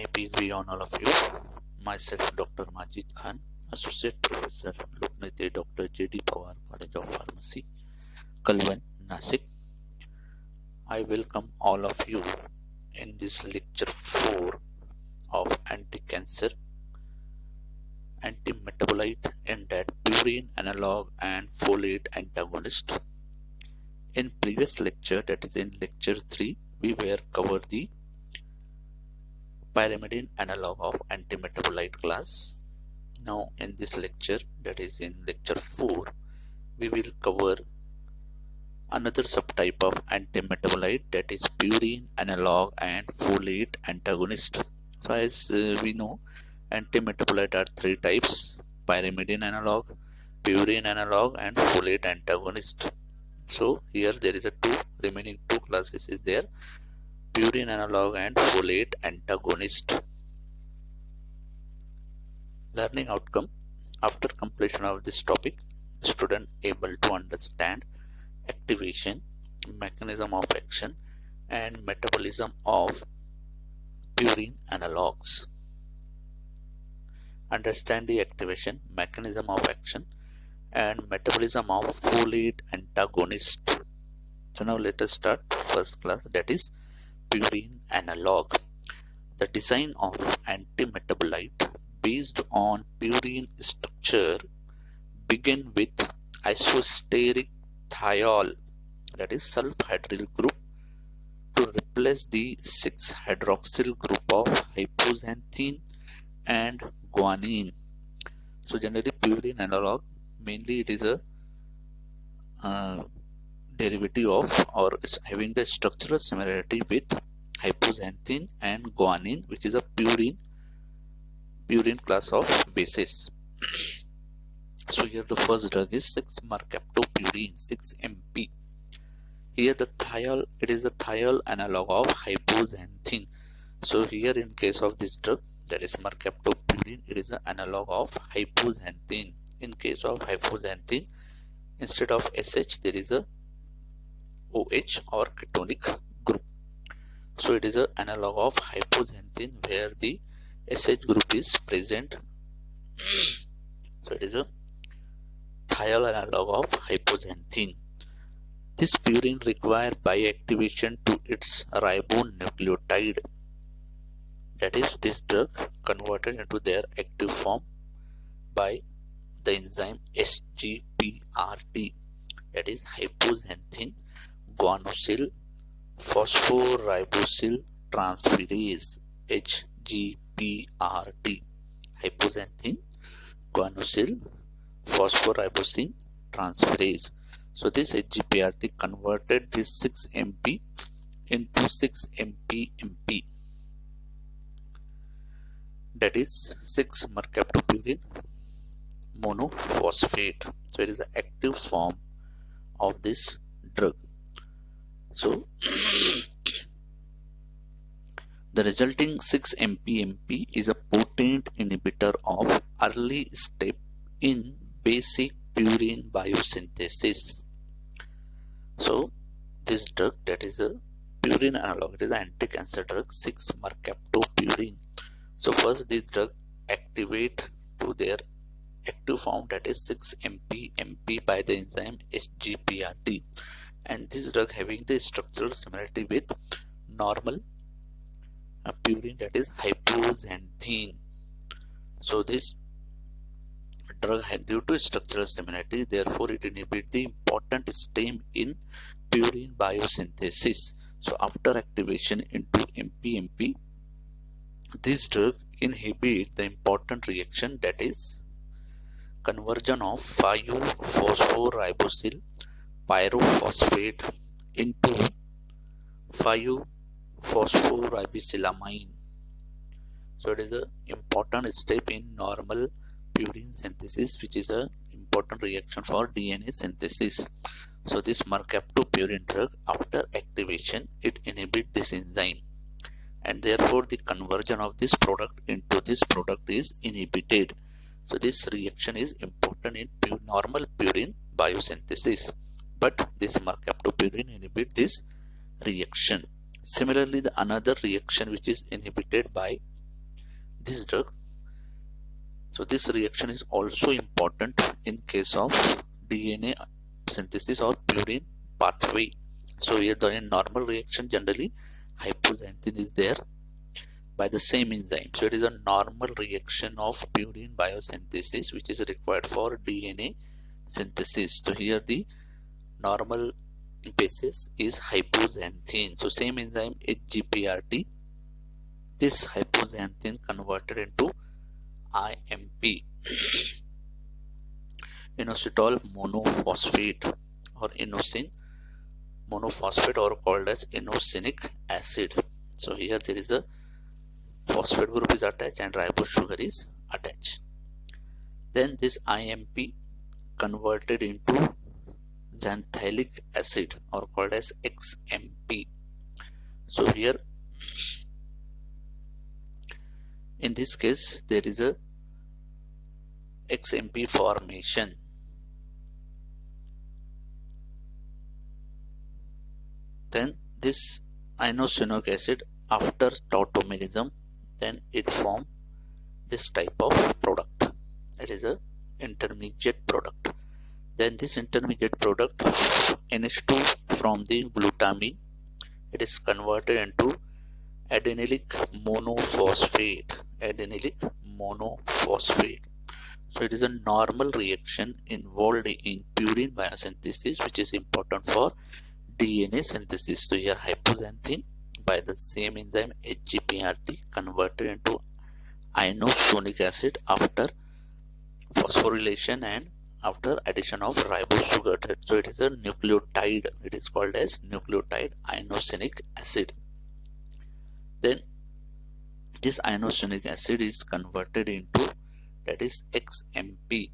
May peace be on all of you. Myself, Dr. Majid Khan, Associate Professor, Loknete Dr. J.D. Pawar College of Pharmacy, Kalwan, Nasik. I welcome all of you in this lecture 4 of anti-cancer, anti-metabolite and that purine analog and folate antagonist. In previous lecture, that is in lecture 3, we were covered the pyrimidine analog of antimetabolite class. Now in this lecture, that is in lecture 4, we will cover another subtype of antimetabolite, that is purine analog and folate antagonist. So as we know, antimetabolite are 3 types: pyrimidine analog, purine analog and folate antagonist. So here there is a remaining two classes is there: purine analog and folate antagonist. Learning outcome: after completion of this topic, student able to understand activation, mechanism of action and metabolism of purine analogs. Understand the activation, mechanism of action and metabolism of folate antagonist. So now let us start first class, that is purine analog. The design of antimetabolite based on purine structure begin with isosteric thiol, that is sulfhydryl group, to replace the 6-hydroxyl group of hypoxanthine and guanine. So generally purine analog, mainly it is a derivative of, or is having the structural similarity with hypoxanthine and guanine, which is a purine class of bases. So here the first drug is 6-mercaptopurine, 6-MP. Here the thiol, it is a thiol analog of hypoxanthine. So here in case of this drug, that is mercaptopurine, it is an analog of hypoxanthine. In case of hypoxanthine, instead of SH there is a OH or ketonic group. So it is an analog of hypoxanthine where the SH group is present. So it is a thiol analog of hypoxanthine. This purine require bioactivation to its ribonucleotide. That is, this drug converted into their active form by the enzyme SGPRT, that is hypoxanthine guanosyl phosphoribosyl transferase, HGPRT, hypoxanthine guanosyl phosphoribosyl transferase. So this HGPRT converted this 6-MP into 6-MP-MP, that is 6-mercaptopurine monophosphate. So it is the active form of this drug. So the resulting 6-MP-MP is a potent inhibitor of early step in basic purine biosynthesis. So this drug, that is a purine analog, it is an anti-cancer drug, 6-mercaptopurine. So first this drug activate to their active form, that is 6-MP-MP by the enzyme SGPRT, and this drug having the structural similarity with normal purine, that is hypoxanthine. So this drug due to structural similarity, therefore it inhibits the important stem in purine biosynthesis. So after activation into MP-MP, this drug inhibits the important reaction, that is conversion of 5-phosphoribosyl pyrophosphate into 5-phosphoribosylamine. So it is an important step in normal purine synthesis, which is an important reaction for DNA synthesis. So this mercaptopurine drug, after activation, it inhibits this enzyme, and therefore the conversion of this product into this product is inhibited. So this reaction is important in normal purine biosynthesis, but this mercaptopurine inhibits this reaction. Similarly, the another reaction which is inhibited by this drug. So this reaction is also important in case of DNA synthesis or purine pathway. So here the normal reaction generally hypoxanthine is there by the same enzyme. So it is a normal reaction of purine biosynthesis which is required for DNA synthesis. So here the normal basis is hypoxanthine. So same enzyme HGPRT. This hypoxanthine converted into IMP, inositol monophosphate or inosine monophosphate, or called as inosinic acid. So here there is a phosphate group is attached and ribose sugar is attached. Then this IMP converted into xanthalic acid or called as XMP. So here in this case there is a XMP formation. Then this inosinic acid after tautomerism, then it form this type of product. It is a intermediate product. Then this intermediate product NH2 from the glutamine, it is converted into adenylic monophosphate. Adenylic monophosphate. So it is a normal reaction involved in purine biosynthesis which is important for DNA synthesis. So here hypoxanthine by the same enzyme HGPRT converted into inosinic acid after phosphorylation and after addition of ribose sugar. So it is a nucleotide. It is called as nucleotide inosinic acid. Then this inosinic acid is converted into, that is, XMP.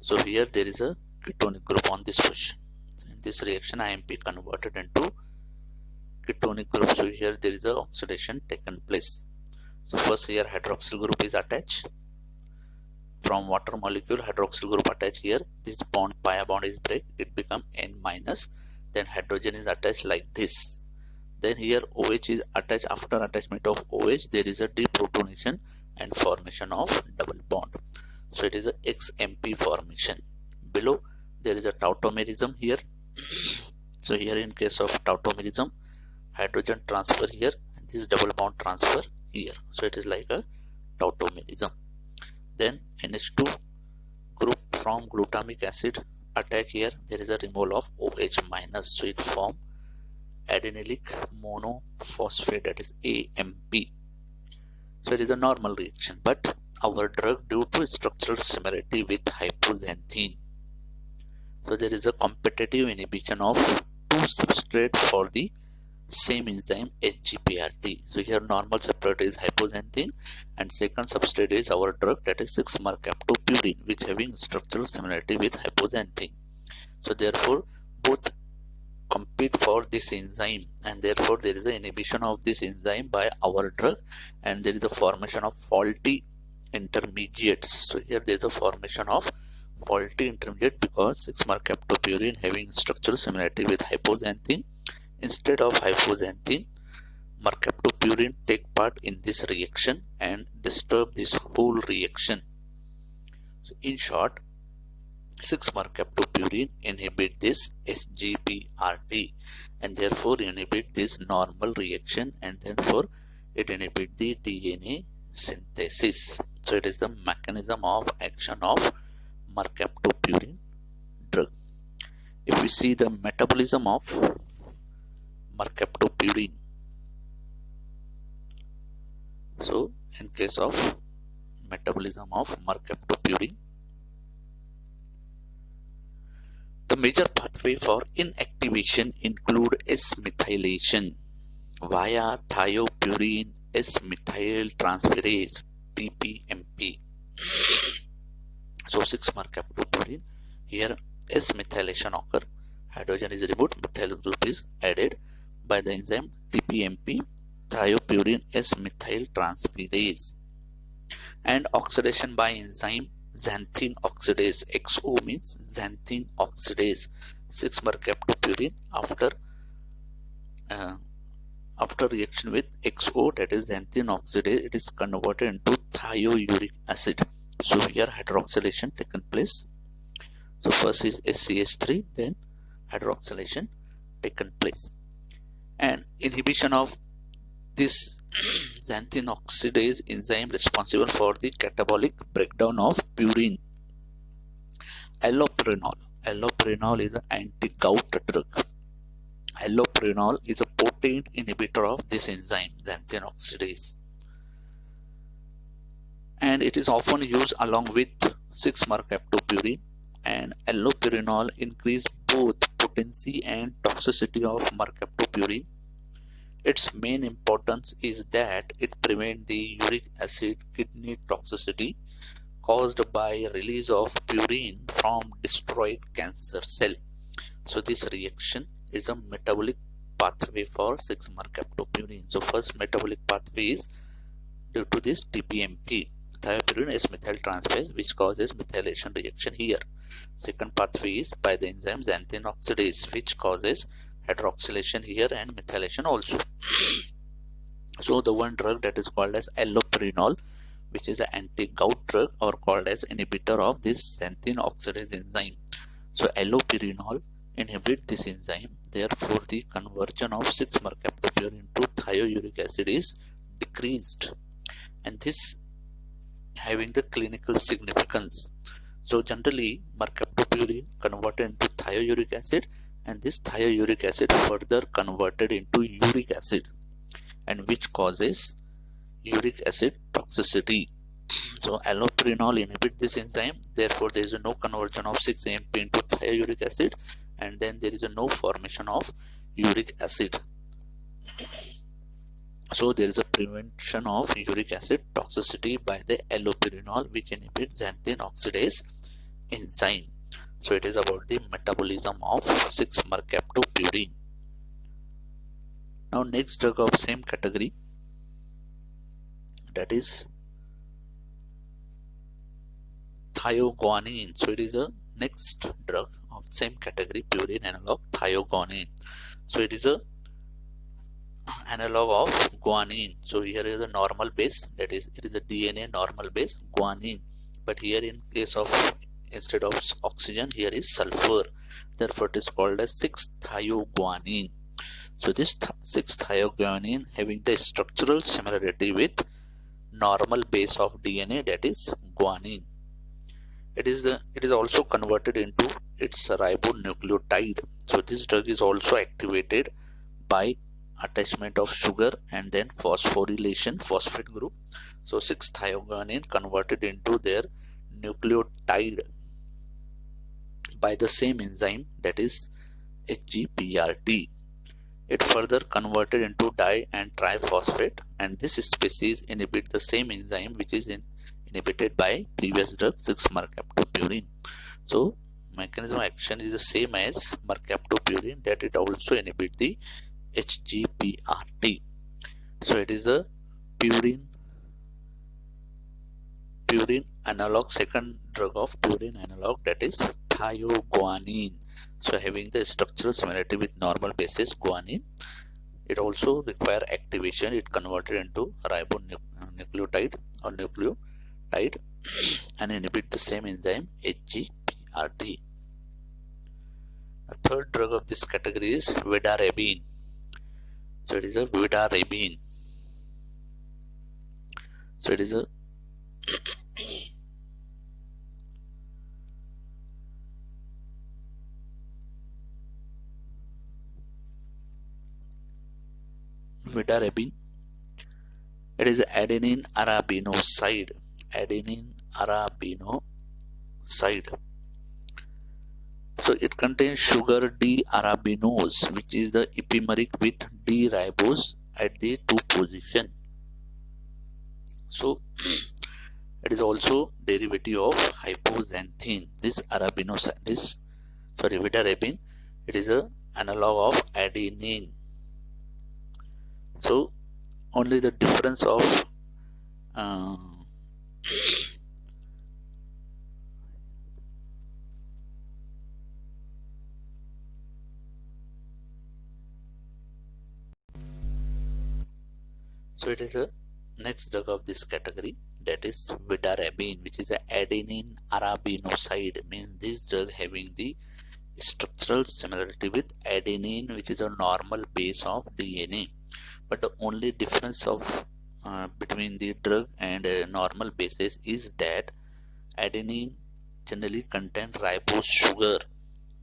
So here there is a ketonic group on this question. So in this reaction IMP converted into ketonic group. So here there is a oxidation taken place. So first here hydroxyl group is attached. From water molecule hydroxyl group attached here. This bond, pi bond is break. It become N minus. Then hydrogen is attached like this. Then here OH is attached. After attachment of OH there is a deprotonation and formation of double bond. So it is a XMP formation. Below there is a tautomerism here. So here in case of tautomerism, hydrogen transfer here and this double bond transfer here. So it is like a tautomerism. Then NH2 group from glutamic acid attack here. There is a removal of OH minus. So it form adenylic monophosphate, that is AMP. So it is a normal reaction, but our drug, due to structural similarity with hypoxanthine, so there is a competitive inhibition of two substrate for the same enzyme HGPRT. So here normal separator is hypoxanthine and second substrate is our drug, that is 6-mercaptopurine, which having structural similarity with hypoxanthine. So therefore both compete for this enzyme and therefore there is an inhibition of this enzyme by our drug and there is a formation of faulty intermediates. So here there is a formation of faulty intermediate because 6-mercaptopurine having structural similarity with hypoxanthine. Instead of hypoxanthine, mercaptopurine take part in this reaction and disturb this whole reaction. So in short, 6-mercaptopurine inhibit this SGPRT and therefore inhibit this normal reaction and therefore it inhibit the DNA synthesis. So it is the mechanism of action of mercaptopurine drug. If we see the metabolism of mercaptopurine, so in case of metabolism of mercaptopurine, the major pathway for inactivation include S-methylation via thiopurine S-methyl transferase TPMP. So 6-mercaptopurine, here S-methylation occur, hydrogen is removed, methyl group is added by the enzyme TPMP, thiopurine S-methyl transferase, and oxidation by enzyme xanthine oxidase. XO means xanthine oxidase. 6-mercaptopurine after reaction with XO, that is xanthine oxidase, it is converted into thiouric acid. So here hydroxylation taken place. So first is SCH3, then hydroxylation taken place, and inhibition of this xanthine oxidase enzyme responsible for the catabolic breakdown of purine. Allopurinol. Allopurinol is an anti-gout drug. Allopurinol is a potent inhibitor of this enzyme, xanthine oxidase, and it is often used along with 6-mercaptopurine. And allopurinol increase both potency and toxicity of mercaptopurine. Its main importance is that it prevents the uric acid kidney toxicity caused by release of purine from destroyed cancer cell. So this reaction is a metabolic pathway for 6-mercaptopurine. So first metabolic pathway is due to this TPMP, thiopurine S-methyl transferase, which causes methylation reaction here. Second pathway is by the enzyme xanthine oxidase, which causes hydroxylation here and methylation also. So the one drug that is called as allopurinol, which is an anti-gout drug or called as inhibitor of this xanthine oxidase enzyme. So allopurinol inhibit this enzyme, therefore the conversion of 6-mercaptopurine to thiouric acid is decreased, and this having the clinical significance. So generally mercaptopurine converted into thiouric acid, and this thiouric acid further converted into uric acid, and which causes uric acid toxicity. So allopurinol inhibit this enzyme, therefore there is no conversion of 6-AMP into thiouric acid, and then there is no formation of uric acid. So there is a prevention of uric acid toxicity by the allopurinol, which inhibits xanthine oxidase enzyme. So it is about the metabolism of 6-mercaptopurine. Now next drug of same category, that is Thio Guanine. So it is a next drug of same category, purine analog Thiokonin. So it is a analog of guanine. So here is a normal base, that is it is a DNA normal base guanine, but here in case of instead of oxygen here is sulfur, therefore it is called as 6-Thio Guanine. So this 6-Thio Guanine having the structural similarity with normal base of DNA, that is guanine. It is also converted into its ribonucleotide. So this drug is also activated by attachment of sugar and then phosphorylation, phosphate group. So 6-thioguanine converted into their nucleotide by the same enzyme, that is HGPRT. It further converted into di and triphosphate, and this species inhibit the same enzyme which is inhibited by previous drug 6-mercaptopurine. So mechanism of action is the same as mercaptopurine, that it also inhibit the HGPRT. So it is a purine analog, second drug of purine analog, that is thioguanine. So having the structural similarity with normal basis guanine, it also require activation. It converted into ribonucleotide or nucleotide and inhibit the same enzyme HGPRT. A third drug of this category is Vidarabine. So it is a Vidarabine. So it is a Vidarabine. It is adenine arabinoside. Adenine arabinoside. So it contains sugar D-arabinose, which is the epimeric with D-ribose at the 2 position. So it is also derivative of hypoxanthine. This arabinoside, Vidarabine, it is a analog of adenine. So only the difference of So it is a next drug of this category, that is Vidarabine, which is a adenine arabinoside. Means this drug having the structural similarity with adenine, which is a normal base of DNA. But the only difference of between the drug and normal bases is that adenine generally contain ribose sugar,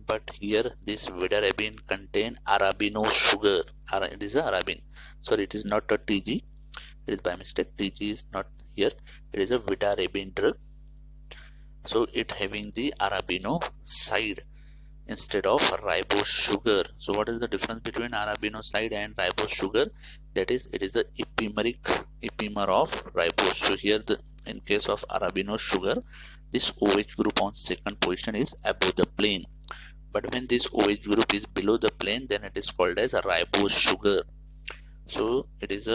but here this Vidarabine contain arabinose sugar. It is a arabine. Sorry, it is not a TG. It is by mistake. TG is not here. It is a Vidarabine drug. So it having the arabinoside instead of ribose sugar. So what is the difference between arabinoside and ribose sugar? That is, it is a epimer of ribose. So here in case of arabinose sugar, this OH group on second position is above the plane. But when this OH group is below the plane, then it is called as a ribose sugar. So it is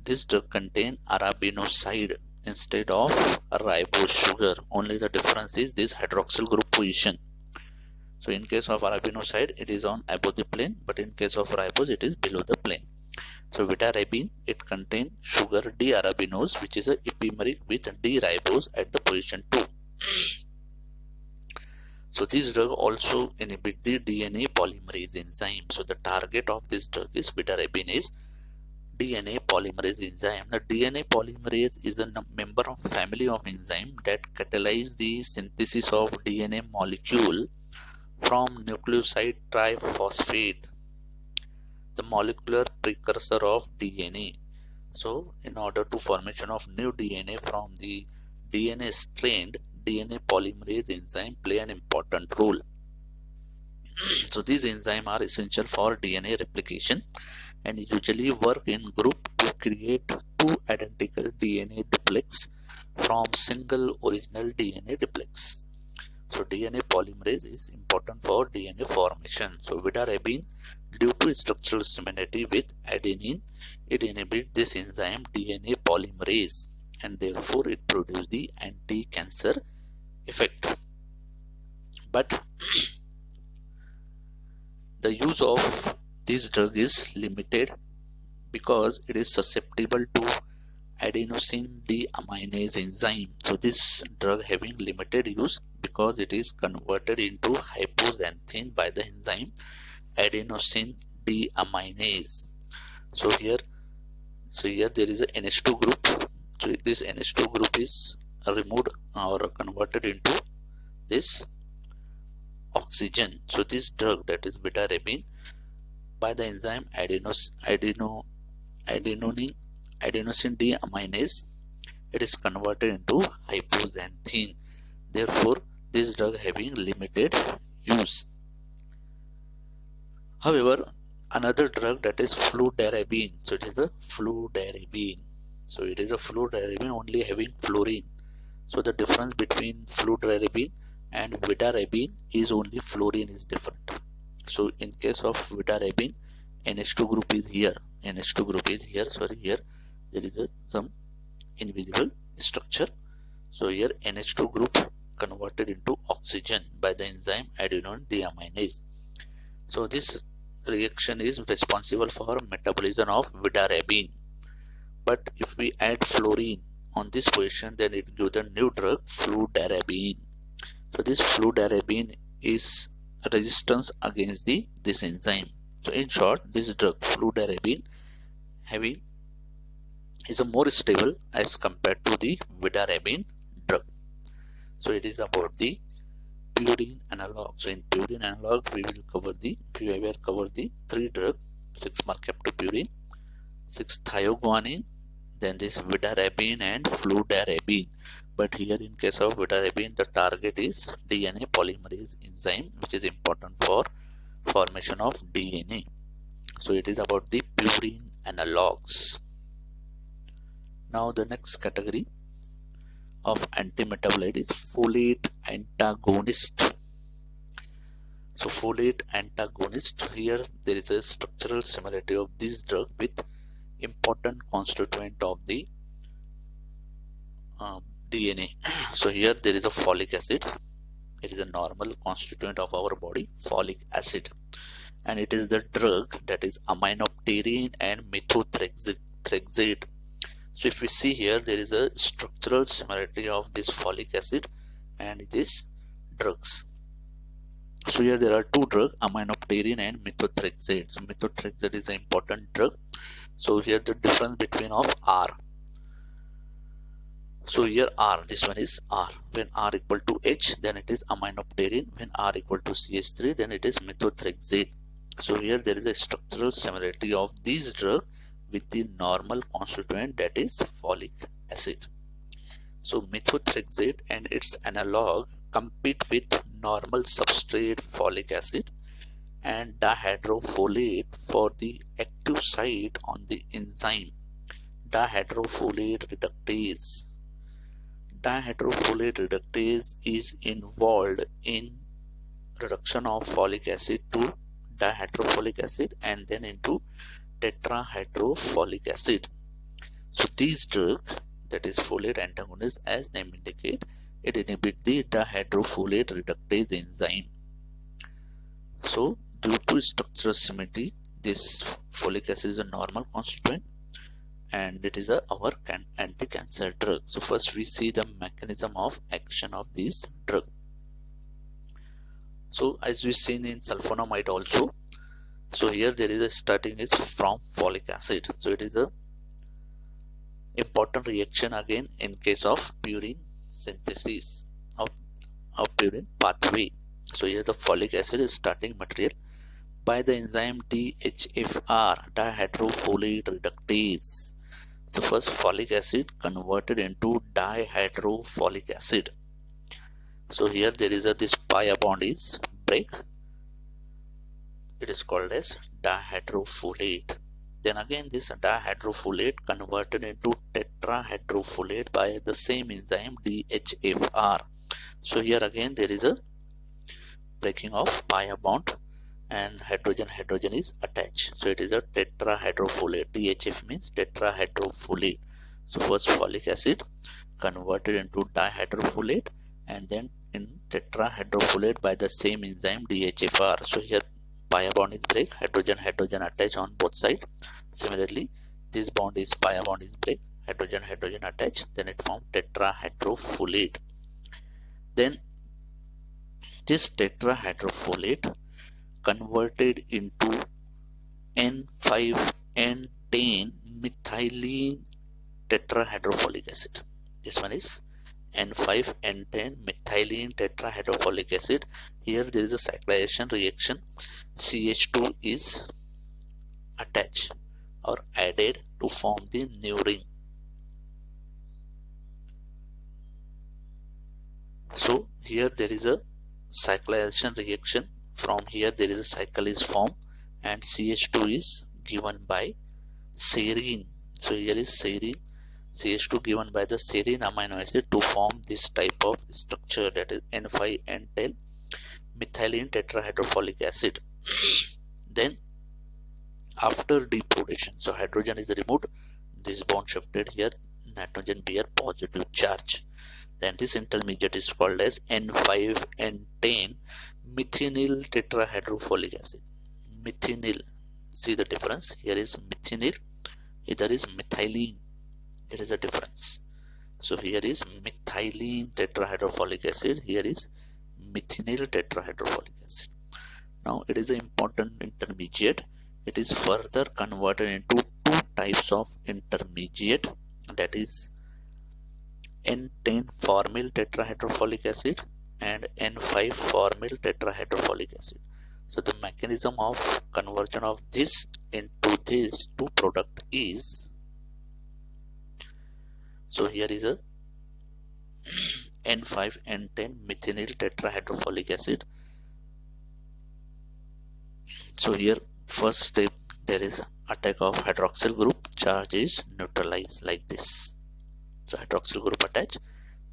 this drug contain arabinoside instead of a ribose sugar. Only the difference is this hydroxyl group position. So in case of arabinoside, it is on above the plane, but in case of ribose, it is below the plane. So Vidarabine, it contains sugar D-arabinose, which is a epimeric with D-ribose at the position 2. So this drug also inhibit the DNA polymerase enzyme. So the target of this drug is Vidarabine is DNA polymerase enzyme. The DNA polymerase is a member of family of enzyme that catalyze the synthesis of DNA molecule from nucleoside triphosphate, the molecular precursor of DNA. So in order to formation of new DNA from the DNA strand, DNA polymerase enzyme play an important role. So these enzymes are essential for DNA replication and usually work in group to create two identical DNA duplex from single original DNA duplex. So DNA polymerase is important for DNA formation. So Vidarabine, due to structural similarity with adenine, it inhibits this enzyme DNA polymerase and therefore it produces the anti-cancer effect. But the use of this drug is limited because it is susceptible to adenosine deaminase enzyme. So this drug having limited use because it is converted into hypoxanthine by the enzyme adenosine deaminase. So here there is a NH2 group. So this NH2 group is removed or converted into this oxygen. So this drug, that is Vidarabine, by the enzyme adenosine deaminase, it is converted into hypoxanthine. Therefore, this drug having limited use. However, another drug, that is fludarabine. So it is a fludarabine. So it is a fludarabine only having fluorine. So the difference between fludarabine and Vidarabine is only fluorine is different. So in case of Vidarabine, NH2 group is here. NH2 group is here. Sorry, here there is some invisible structure. So here NH2 group converted into oxygen by the enzyme adenine deaminase. So this reaction is responsible for metabolism of Vidarabine. But if we add fluorine on this position, then it gives the new drug fludarabine. So this fludarabine is resistance against this enzyme. So in short, this drug fludarabine is a more stable as compared to the Vidarabine drug. So it is about the Purine analog. So in Purine analog, we will cover the 3 drugs: 6-mercaptopurine, 6-Thio Guanine, then this Vidarabine and fludarabine. But here in case of Vidarabine, the target is DNA polymerase enzyme, which is important for formation of DNA. So it is about the Purine analogs. Now the next category of antimetabolite is folate antagonist. So folate antagonist, here there is a structural similarity of this drug with important constituent of the DNA. So here there is a folic acid. It is a normal constituent of our body, folic acid, and it is the drug that is aminopterine and methotrexate. methotrexate. So if we see here, there is a structural similarity of this folic acid and these drugs. So here there are two drugs, aminopterin and methotrexate. So methotrexate is an important drug. So here the difference between of R. So here R, this one is R. When R equal to H, then it is aminopterin. When R equal to CH3, then it is methotrexate. So here there is a structural similarity of these drugs with the normal constituent, that is folic acid. So methotrexate and its analog compete with normal substrate folic acid and dihydrofolate for the active site on the enzyme dihydrofolate reductase. Dihydrofolate reductase is involved in reduction of folic acid to dihydrofolic acid and then into tetrahydrofolic acid. So these drugs, that is folate antagonists, as name indicate, it inhibits the dihydrofolate reductase enzyme. So due to structural symmetry, this folic acid is a normal constituent and it is our anti-cancer drug. So first we see the mechanism of action of this drug. So as we seen in sulfonamide also, so here there is a starting is from folic acid. So it is a important reaction again in case of purine synthesis of purine pathway. So here the folic acid is starting material by the enzyme DHFR, dihydrofolate reductase. So first folic acid converted into dihydrofolic acid. So here there is this pi bond is break. It is called as dihydrofolate. Then again this dihydrofolate converted into tetrahydrofolate by the same enzyme DHFR. So here again there is a breaking of pi bond and hydrogen is attached. So it is a tetrahydrofolate. DHF means tetrahydrofolate. So first folic acid converted into dihydrofolate and then in tetrahydrofolate by the same enzyme DHFR. So here pi bond is break, hydrogen attached on both sides. Similarly, this bond is pi bond is break, hydrogen attached, then it forms tetrahydrofolate. Then this tetrahydrofolate converted into N5N10 methylene tetrahydrofolic acid. This one is N5N10 methylene tetrahydrofolic acid. Here there is a cyclization reaction. CH2 is attached or added to form the new ring. So here there is a cyclization reaction. From here there is a cycle is formed and CH2 is given by serine. So here is serine, CH2 given by the serine amino acid to form this type of structure, that is N5N10 methylene tetrahydrofolic acid. Then after deprodation, so hydrogen is removed, this bond shifted here, nitrogen bear positive charge. Then this intermediate is called as N5N10 methynyl tetrahydrofolic acid. Methynyl, see the difference, here is methynyl, here is methylene, there is a difference. So here is methylene tetrahydrofolic acid, here is methynyl tetrahydrofolic acid. Now it is an important intermediate. It is further converted into two types of intermediate, that is N10 formyl tetrahydrofolic acid and N5 formyl tetrahydrofolic acid. So the mechanism of conversion of this into these two product is, so here is a N5N10 methynyl tetrahydrofolic acid. So here first step, there is attack of hydroxyl group, charge is neutralized like this. So hydroxyl group attached,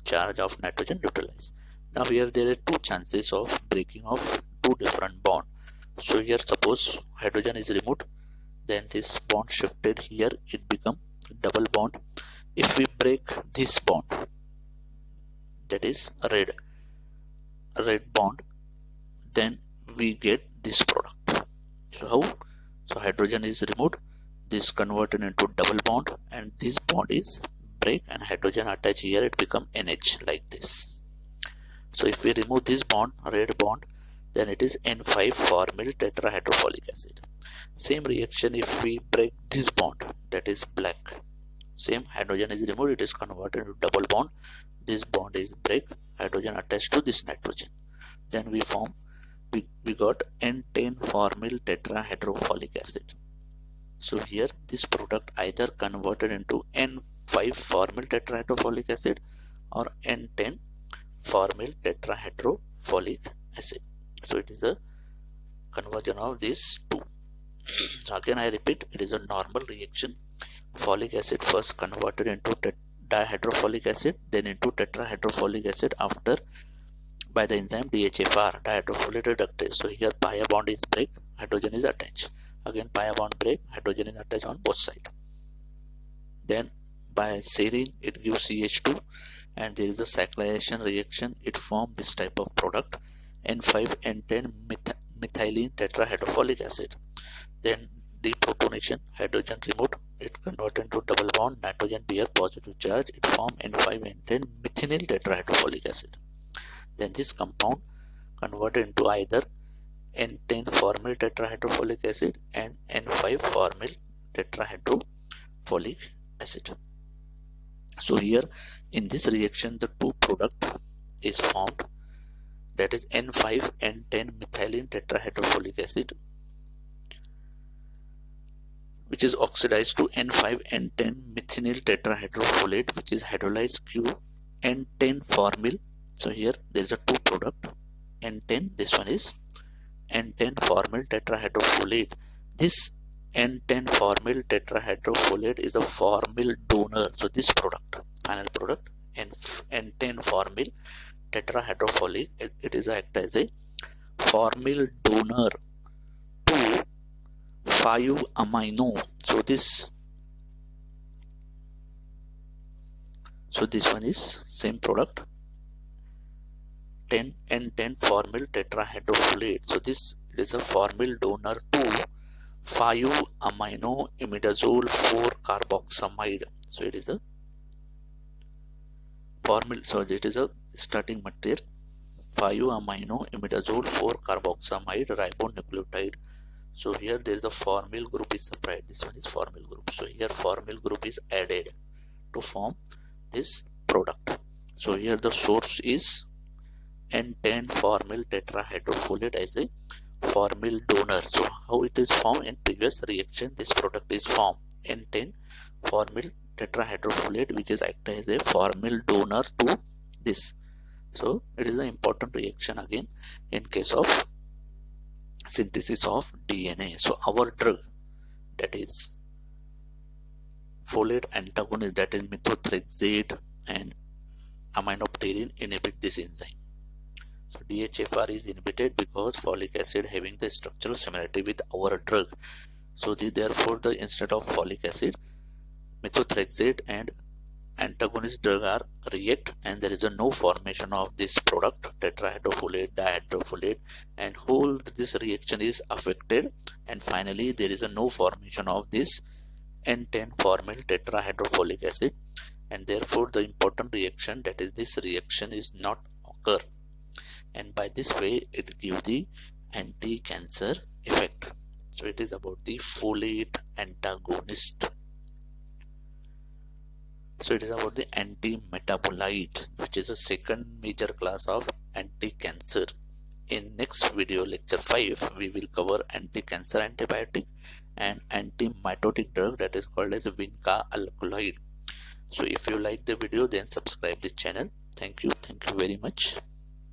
charge of nitrogen neutralized. Now here there are two chances of breaking of two different bond. So here suppose hydrogen is removed, then this bond shifted here, it become double bond. If we break this bond, that is red bond, then we get this product. So how? So hydrogen is removed, this converted into double bond, and this bond is break and hydrogen attach here, it become NH like this. So if we remove this bond, red bond, then it is N5 formyl tetrahydrofolic acid. Same reaction if we break this bond, that is black. Same hydrogen is removed, it is converted into double bond. This bond is break, hydrogen attached to this nitrogen. Then we got N10 formyl tetrahydrofolic acid. So here this product either converted into N5 formyl tetrahydrofolic acid or N10 formyl tetrahydrofolic acid. So it is a conversion of these two. So again I repeat, it is a normal reaction. Folic acid first converted into dihydrofolic acid, then into tetrahydrofolic acid after by the enzyme DHFR, dihydrofolate reductase. So here pi bond is break, hydrogen is attached. Again pi bond break, hydrogen is attached on both sides. Then by serine it gives CH2, and there is a cyclization reaction, it forms this type of product, N5N10 methylene tetrahydrofolic acid. Then deprotonation, hydrogen removed, it converted into double bond, nitrogen bear positive charge, it forms N5N10 methynyl tetrahydrofolic acid. Then this compound converted into either N10 formyl tetrahydrofolic acid and N5 formyl tetrahydrofolic acid. So here in this reaction the two product is formed, that is N5N10 methylene tetrahydrofolic acid, which is oxidized to N5N10 methynyl tetrahydrofolate, which is hydrolyzed Q N10 formyl. So here there is a two product N10, this one is N10 formyl tetrahydrofolate. This N10 formyl tetrahydrofolate is a formyl donor. So this product, final product, N10 formyl tetrahydrofolic, it is act as a formyl donor to 5-amino. So this one is same product, N10 formyl tetrahydrofolate. So this is a formyl donor to 5-amino imidazole 4-carboxamide. So it is a formyl, so it is a starting material 5-amino imidazole 4-carboxamide ribonucleotide. So here there is a formyl group is separate, this one is formyl group. So here formyl group is added to form this product. So here the source is N10 formyl tetrahydrofolate as a formyl donor. So how it is formed in previous reaction, this product is formed N10 formyl tetrahydrofolate, which is act as a formyl donor to this. So it is an important reaction again in case of synthesis of DNA. So our drug, that is folate antagonist, that is methotrexate and aminopterin, inhibit this enzyme. So DHFR is inhibited because folic acid having the structural similarity with our drug. So therefore the instead of folic acid, methotrexate and antagonist drug are react, and there is a no formation of this product tetrahydrofolate, dihydrofolate, and whole this reaction is affected, and finally there is a no formation of this N10 formyl tetrahydrofolic acid, and therefore the important reaction, that is this reaction, is not occur, and by this way it gives the anti-cancer effect. So it is about the folate antagonist. So it is about the anti-metabolite, which is a second major class of anti-cancer. In next video, lecture 5, we will cover anti-cancer antibiotic and anti-mitotic drug, that is called as vinca alkaloid. So if you like the video, then subscribe the channel. Thank you very much.